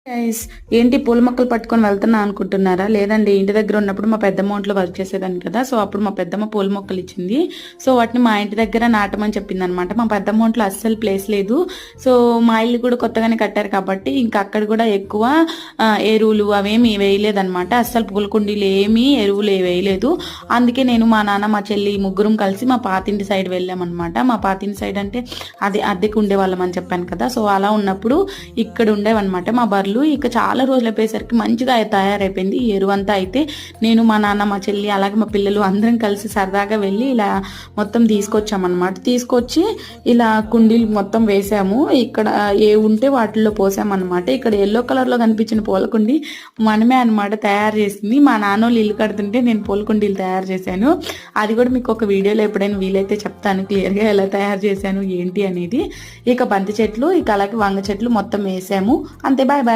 Guys, ఏంటి పూల మొక్కలు పట్టుకొని వెళ్తున్నా అనుకుంటున్నారా? లేదండి, ఇంటి దగ్గర ఉన్నప్పుడు మా పెద్దమ్మ ఒంట్లో వర్క్ చేసేదాన్ని కదా. సో అప్పుడు మా పెద్దమ్మ పూల మొక్కలు ఇచ్చింది. సో వాటిని మా ఇంటి దగ్గర నాటమని చెప్పింది అనమాట. మా పెద్దమ్మ ఒంట్లో అస్సలు ప్లేస్ లేదు. సో మా ఇల్లు కూడా కొత్తగానే కట్టారు కాబట్టి ఇంకా అక్కడ కూడా ఎక్కువ ఎరువులు అవేమి వేయలేదన్నమాట. అస్సలు పూల కుండీలు ఏమీ ఎరువులు వేయలేదు. అందుకే నేను మా నాన్న మా చెల్లి ముగ్గురం కలిసి మా పాతింటి సైడ్ వెళ్ళామన్నమాట. మా పాతింటి సైడ్ అంటే అది అద్దెకు ఉండేవాళ్ళం అని చెప్పాను కదా. సో అలా ఉన్నప్పుడు ఇక్కడ ఉండేవన్నమాట మా బర్రెలు. ఇక చాలా రోజులు అయిపోయేసరికి మంచిగా తయారైపోయింది ఈ ఎరువంతా. అయితే నేను మా నాన్న మా చెల్లి అలాగే మా పిల్లలు అందరం కలిసి సరదాగా వెళ్ళి ఇలా మొత్తం తీసుకొచ్చామన్నమాట. తీసుకొచ్చి ఇలా కుండీలు మొత్తం వేసాము. ఇక్కడ ఏ ఉంటే వాటిల్లో పోసామన్నమాట. ఇక్కడ ఎల్లో కలర్ లో కనిపించిన పూల కుండీ మనమే అనమాట తయారు చేసింది. మా నాన్నోళ్ళు ఇల్లు కడుతుంటే నేను పూల కుండీలు తయారు చేశాను. అది కూడా మీకు ఒక వీడియోలో ఎప్పుడైనా వీలైతే చెప్తాను క్లియర్ గా ఎలా తయారు చేశాను ఏంటి అనేది. ఇక బంతి చెట్లు, ఇక అలాగే వంగ చెట్లు మొత్తం వేసాము. అంతే, బాయ్ బాయ్.